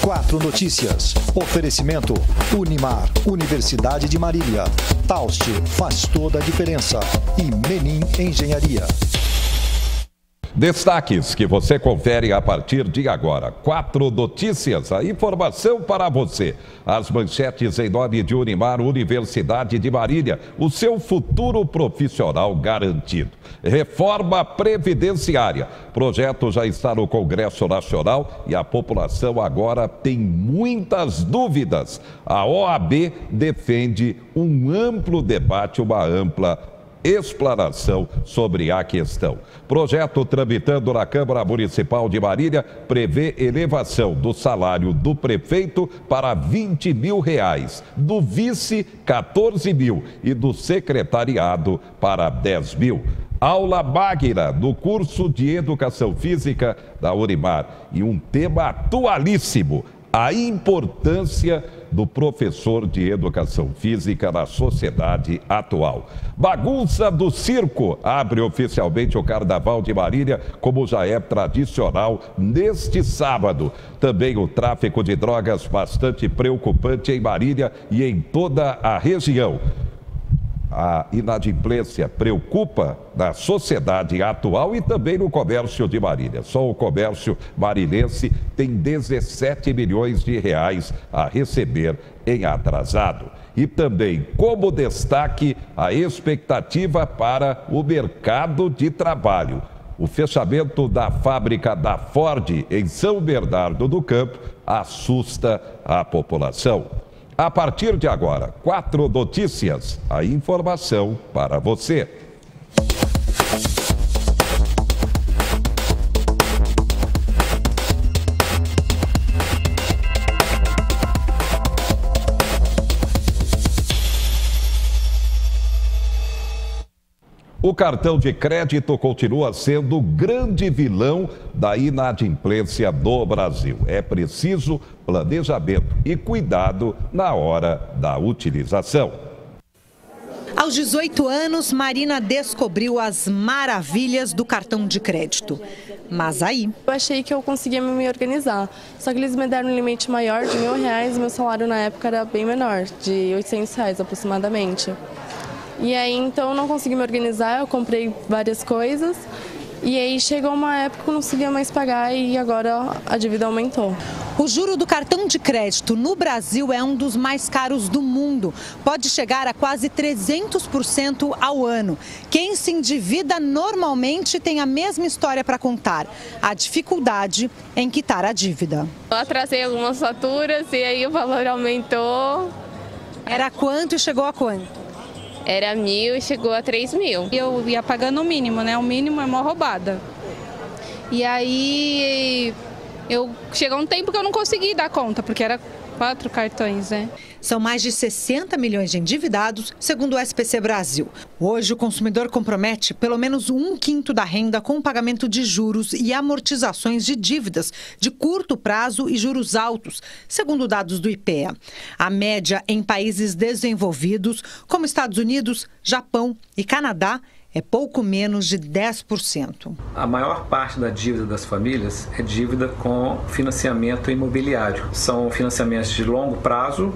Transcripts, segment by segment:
4 Notícias. Oferecimento Unimar, Universidade de Marília. Taust faz toda a diferença. E Menin Engenharia. Destaques que você confere a partir de agora. 4 Notícias, a informação para você. As manchetes em nome de Unimar, Universidade de Marília. O seu futuro profissional garantido. Reforma previdenciária. Projeto já está no Congresso Nacional e a população agora tem muitas dúvidas. A OAB defende um amplo debate, uma ampla explanação sobre a questão. Projeto tramitando na Câmara Municipal de Marília prevê elevação do salário do prefeito para R$20 mil, do vice 14 mil e do secretariado para 10 mil. Aula magna do curso de Educação Física da Unimar e um tema atualíssimo, a importância do professor de Educação Física na sociedade atual. Bagunça do Circo abre oficialmente o Carnaval de Marília, como já é tradicional neste sábado. Também o tráfico de drogas bastante preocupante em Marília e em toda a região. A inadimplência preocupa na sociedade atual e também no comércio de Marília. Só o comércio marinense tem R$17 milhões a receber em atrasado. E também, como destaque, a expectativa para o mercado de trabalho. O fechamento da fábrica da Ford em São Bernardo do Campo assusta a população. A partir de agora, 4 Notícias, a informação para você. O cartão de crédito continua sendo o grande vilão da inadimplência no Brasil. É preciso planejamento e cuidado na hora da utilização. Aos 18 anos, Marina descobriu as maravilhas do cartão de crédito. Mas aí... Eu achei que eu conseguia me organizar, só que eles me deram um limite maior de R$1.000, meu salário na época era bem menor, de R$800 aproximadamente. E aí, então, eu não consegui me organizar, eu comprei várias coisas. E aí, chegou uma época que eu não conseguia mais pagar e agora a dívida aumentou. O juro do cartão de crédito no Brasil é um dos mais caros do mundo. Pode chegar a quase 300% ao ano. Quem se endivida normalmente tem a mesma história para contar. A dificuldade em quitar a dívida. Eu atrasei algumas faturas e aí o valor aumentou. Era quanto e chegou a quanto? Era 1.000 e chegou a 3.000. Eu ia pagando o mínimo, né? O mínimo é uma roubada. E aí, chegou um tempo que eu não consegui dar conta, porque era 4 cartões, né? São mais de 60 milhões de endividados, segundo o SPC Brasil. Hoje, o consumidor compromete pelo menos 1/5 da renda com o pagamento de juros e amortizações de dívidas de curto prazo e juros altos, segundo dados do IPEA. A média em países desenvolvidos, como Estados Unidos, Japão e Canadá, é pouco menos de 10%. A maior parte da dívida das famílias é dívida com financiamento imobiliário. São financiamentos de longo prazo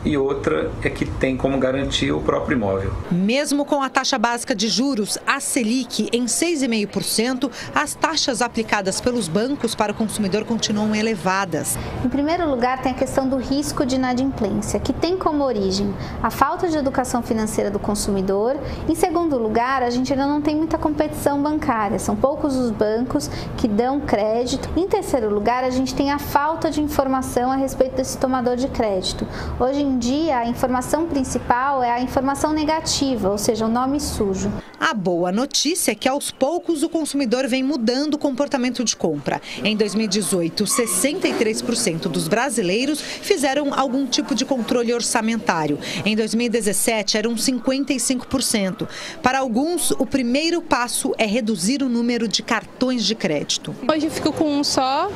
e outra é que tem como garantia o próprio imóvel. Mesmo com a taxa básica de juros, a Selic, em 6,5%, as taxas aplicadas pelos bancos para o consumidor continuam elevadas. Em primeiro lugar, tem a questão do risco de inadimplência, que tem como origem a falta de educação financeira do consumidor. Em segundo lugar, a gente ainda não tem muita competição bancária, são poucos os bancos que dão crédito. Em terceiro lugar, a gente tem a falta de informação a respeito desse tomador de crédito. Hoje em dia, a informação principal é a informação negativa, ou seja, o nome sujo. A boa notícia é que, aos poucos, o consumidor vem mudando o comportamento de compra. Em 2018, 63% dos brasileiros fizeram algum tipo de controle orçamentário. Em 2017, eram 55%. Para alguns, o primeiro passo é reduzir o número de cartões de crédito. Hoje eu fico com um só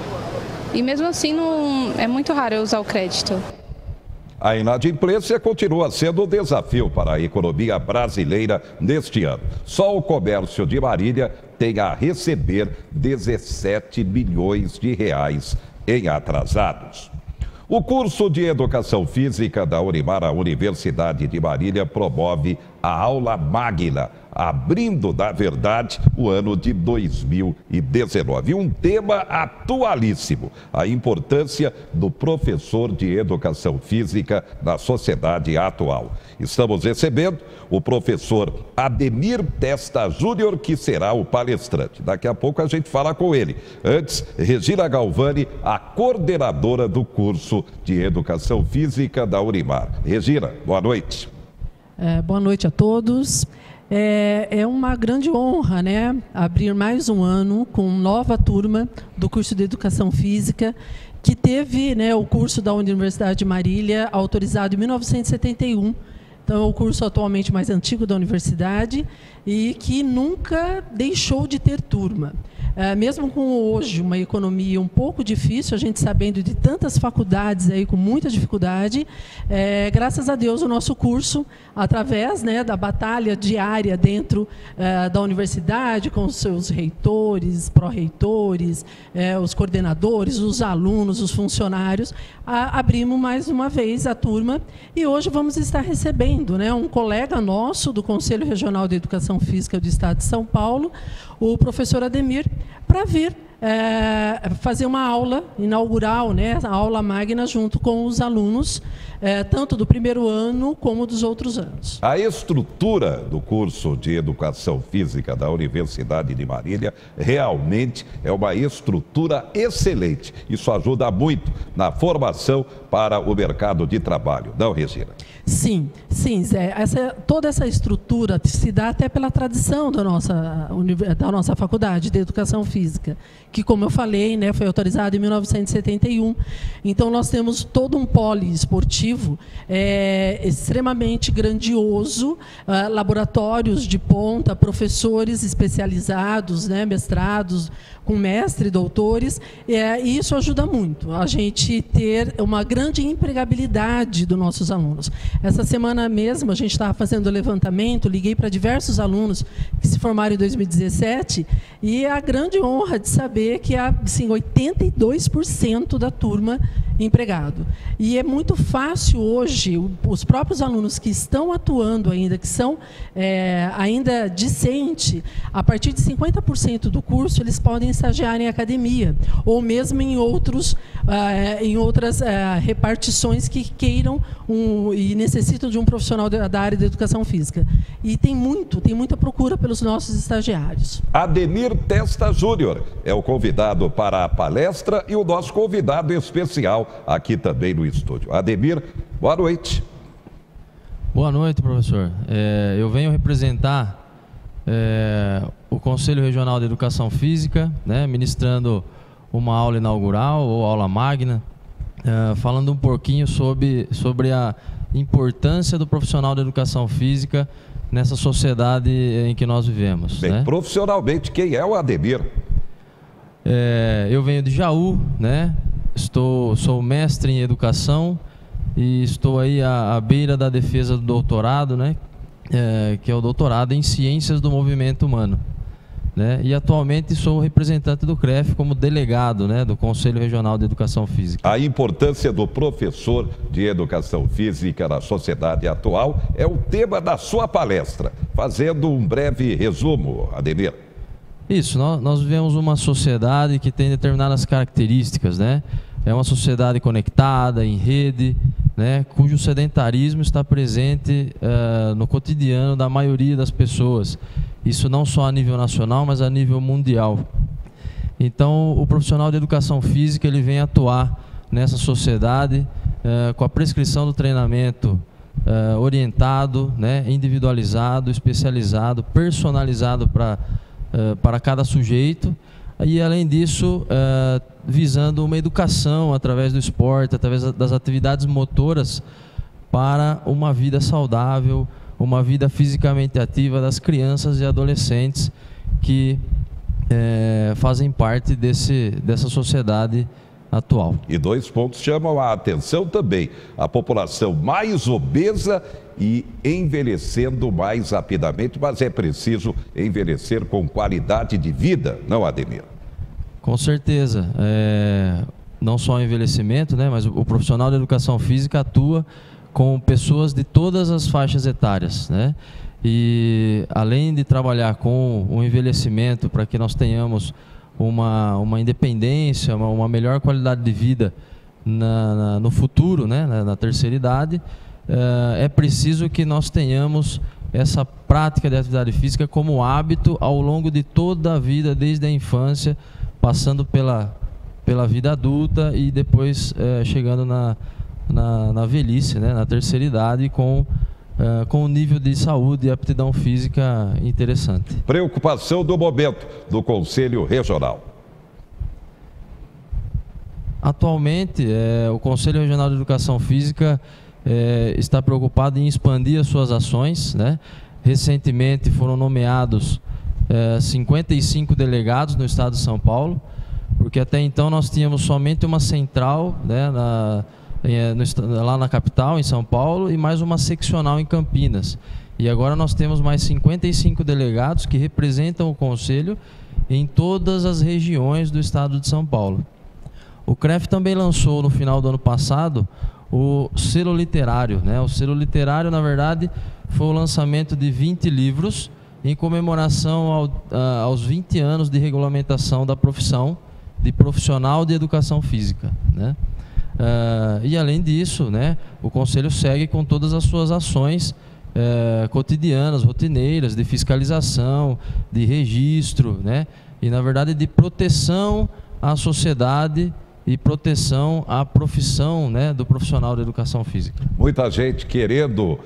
e, mesmo assim, não é muito raro eu usar o crédito. A inadimplência continua sendo um desafio para a economia brasileira neste ano. Só o comércio de Marília tem a receber R$17 milhões em atrasados. O curso de Educação Física da Unimar, a Universidade de Marília, promove a aula magna, abrindo, na verdade, o ano de 2019. Um tema atualíssimo, a importância do professor de Educação Física na sociedade atual. Estamos recebendo o professor Ademir Testa Júnior, que será o palestrante. Daqui a pouco a gente fala com ele. Antes, Regina Galvani, a coordenadora do curso de Educação Física da Unimar. Regina, boa noite. Boa noite a todos. É uma grande honra, né, abrir mais um ano com nova turma do curso de Educação Física, que teve, né, o curso da Universidade de Marília autorizado em 1971. Então, é o curso atualmente mais antigo da universidade e que nunca deixou de ter turma. Mesmo com hoje uma economia um pouco difícil, a gente sabendo de tantas faculdades aí com muita dificuldade, graças a Deus o nosso curso, através, né, da batalha diária dentro da universidade, com os seus reitores, pró-reitores, os coordenadores, os alunos, os funcionários, abrimos mais uma vez a turma e hoje vamos estar recebendo, né, um colega nosso do Conselho Regional de Educação Física do Estado de São Paulo, o professor Ademir, para vir fazer uma aula inaugural, né, a aula magna junto com os alunos, tanto do primeiro ano como dos outros anos. A estrutura do curso de Educação Física da Universidade de Marília realmente é uma estrutura excelente. Isso ajuda muito na formação para o mercado de trabalho, não, Regina? Sim, Zé. Toda essa estrutura se dá até pela tradição da nossa faculdade de Educação Física, que, como eu falei, né, foi autorizada em 1971. Então, nós temos todo um poliesportivo extremamente grandioso, laboratórios de ponta, professores especializados, né, mestrados, com mestre e doutores, e isso ajuda muito a gente ter uma grande empregabilidade dos nossos alunos. Essa semana mesmo a gente estava fazendo o levantamento, liguei para diversos alunos que se formaram em 2017 e a grande honra de saber que há assim, 82% da turma empregado. E é muito fácil hoje, os próprios alunos que estão atuando ainda, que são ainda discente, a partir de 50% do curso, eles podem estagiar em academia, ou mesmo em outras repartições que queiram e necessitam de um profissional da área da educação física. E tem muita procura pelos nossos estagiários. Ademir Testa Júnior é o convidado para a palestra e o nosso convidado especial aqui também no estúdio. Ademir, boa noite. Boa noite, professor. Eu venho representar o Conselho Regional de Educação Física, né, ministrando uma aula inaugural ou aula magna, falando um pouquinho sobre a importância do profissional de educação física nessa sociedade em que nós vivemos. Bem, né? Profissionalmente, quem é o Ademir? Eu venho de Jaú, né? Sou mestre em educação e estou aí à beira da defesa do doutorado, né? Que é o doutorado em Ciências do Movimento Humano. Né? E atualmente sou representante do CREF como delegado, né, do Conselho Regional de Educação Física. A importância do professor de Educação Física na sociedade atual é o tema da sua palestra. Fazendo um breve resumo, Ademir. Isso, nós vivemos uma sociedade que tem determinadas características, né? É uma sociedade conectada, em rede, né, cujo sedentarismo está presente no cotidiano da maioria das pessoas. Isso não só a nível nacional, mas a nível mundial. Então, o profissional de educação física ele vem atuar nessa sociedade com a prescrição do treinamento orientado, né, individualizado, especializado, personalizado para cada sujeito. E, além disso, visando uma educação através do esporte, através das atividades motoras para uma vida saudável, uma vida fisicamente ativa das crianças e adolescentes que fazem parte dessa sociedade atual. E 2 pontos chamam a atenção também. A população mais obesa e envelhecendo mais rapidamente, mas é preciso envelhecer com qualidade de vida, não, Ademir? Com certeza. não só o envelhecimento, né, mas o profissional da educação física atua com pessoas de todas as faixas etárias, né? E além de trabalhar com o envelhecimento para que nós tenhamos uma independência, uma melhor qualidade de vida no futuro, né, na terceira idade, é preciso que nós tenhamos essa prática de atividade física como hábito ao longo de toda a vida, desde a infância, passando pela vida adulta e depois chegando na velhice, né, na terceira idade, com um nível de saúde e aptidão física interessante. Preocupação do momento do Conselho Regional. Atualmente, o Conselho Regional de Educação Física está preocupado em expandir as suas ações, né? Recentemente foram nomeados 55 delegados no estado de São Paulo, porque até então nós tínhamos somente uma central, né, lá na capital, em São Paulo, e mais uma seccional em Campinas. E agora nós temos mais 55 delegados que representam o Conselho em todas as regiões do estado de São Paulo. O CREF também lançou no final do ano passado o selo literário, né? O selo literário, na verdade, foi o lançamento de 20 livros em comemoração aos 20 anos de regulamentação da profissão de profissional de educação física, né? E além disso, né, o Conselho segue com todas as suas ações cotidianas, rotineiras, de fiscalização, de registro, né? E na verdade de proteção à sociedade e proteção à profissão, né, do profissional de educação física. Muita gente querendo,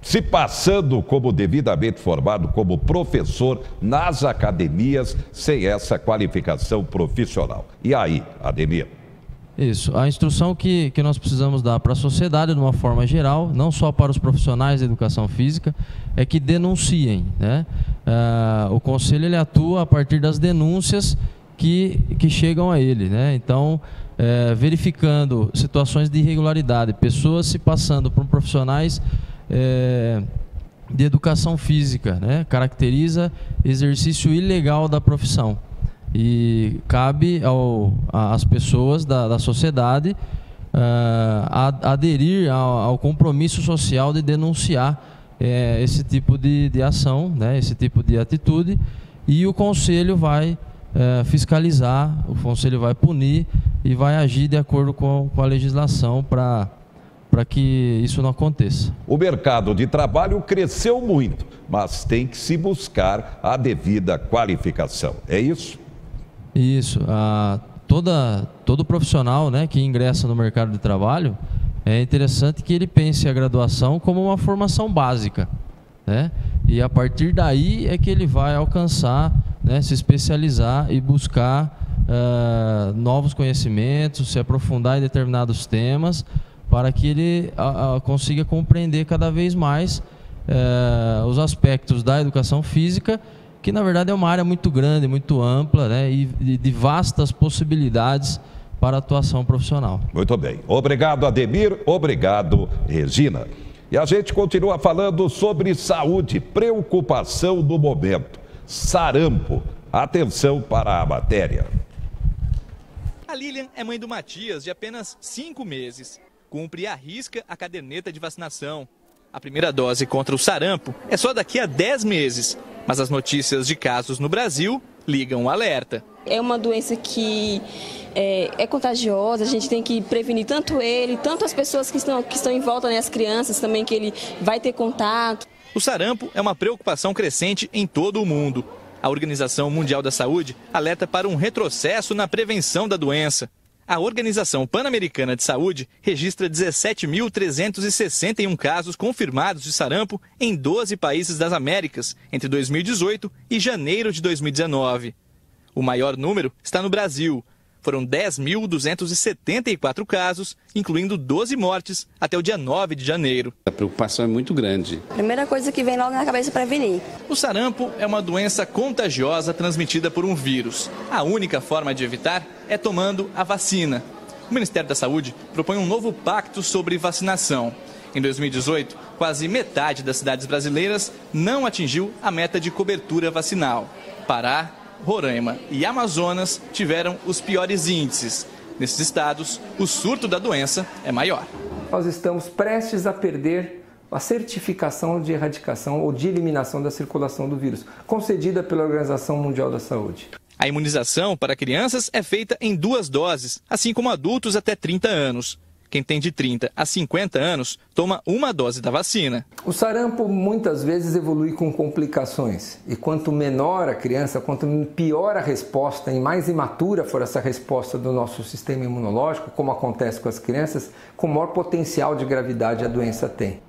se passando como devidamente formado como professor nas academias sem essa qualificação profissional. E aí, Ademir? Isso, a instrução que nós precisamos dar para a sociedade de uma forma geral, não só para os profissionais de educação física, é que denunciem, né? O Conselho ele atua a partir das denúncias que chegam a ele, né? Então, verificando situações de irregularidade, pessoas se passando por profissionais de educação física, né? Caracteriza exercício ilegal da profissão. E cabe às pessoas da sociedade aderir ao compromisso social de denunciar esse tipo de ação, né? Esse tipo de atitude, e o Conselho vai fiscalizar, o Conselho vai punir e vai agir de acordo com a legislação para que isso não aconteça. O mercado de trabalho cresceu muito, mas tem que se buscar a devida qualificação. É isso? Isso. Todo profissional, né, que ingressa no mercado de trabalho, é interessante que ele pense a graduação como uma formação básica, né? E a partir daí é que ele vai alcançar, né, se especializar e buscar novos conhecimentos, se aprofundar em determinados temas, para que ele consiga compreender cada vez mais os aspectos da educação física, que na verdade é uma área muito grande, muito ampla, né, e de vastas possibilidades para a atuação profissional. Muito bem. Obrigado, Ademir. Obrigado, Regina. E a gente continua falando sobre saúde, preocupação do momento. Sarampo. Atenção para a matéria. A Lilian é mãe do Matias, de apenas 5 meses. Cumpre à risca a caderneta de vacinação. A primeira dose contra o sarampo é só daqui a 10 meses. Mas as notícias de casos no Brasil ligam o alerta. É uma doença que é contagiosa, a gente tem que prevenir tanto ele, tanto as pessoas que estão em volta, né, as crianças também, que ele vai ter contato. O sarampo é uma preocupação crescente em todo o mundo. A Organização Mundial da Saúde alerta para um retrocesso na prevenção da doença. A Organização Pan-Americana de Saúde registra 17.361 casos confirmados de sarampo em 12 países das Américas entre 2018 e janeiro de 2019. O maior número está no Brasil. Foram 10.274 casos, incluindo 12 mortes até o dia 9 de janeiro. A preocupação é muito grande. A primeira coisa que vem logo na cabeça é prevenir. O sarampo é uma doença contagiosa transmitida por um vírus. A única forma de evitar é tomando a vacina. O Ministério da Saúde propõe um novo pacto sobre vacinação. Em 2018, quase metade das cidades brasileiras não atingiu a meta de cobertura vacinal. Pará, Roraima e Amazonas tiveram os piores índices. Nesses estados, o surto da doença é maior. Nós estamos prestes a perder a certificação de erradicação ou de eliminação da circulação do vírus, concedida pela Organização Mundial da Saúde. A imunização para crianças é feita em 2 doses, assim como adultos até 30 anos. Quem tem de 30 a 50 anos toma 1 dose da vacina. O sarampo muitas vezes evolui com complicações. E quanto menor a criança, quanto pior a resposta e mais imatura for essa resposta do nosso sistema imunológico, como acontece com as crianças, com maior potencial de gravidade a doença tem.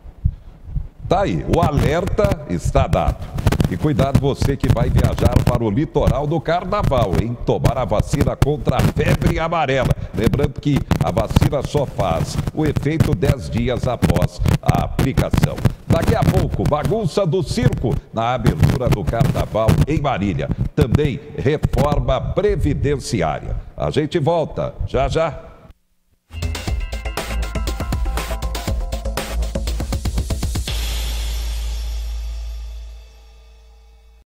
Tá aí, o alerta está dado. E cuidado você que vai viajar para o litoral do Carnaval, hein? Tomar a vacina contra a febre amarela. Lembrando que a vacina só faz o efeito 10 dias após a aplicação. Daqui a pouco, bagunça do circo na abertura do Carnaval em Marília. Também reforma previdenciária. A gente volta já já.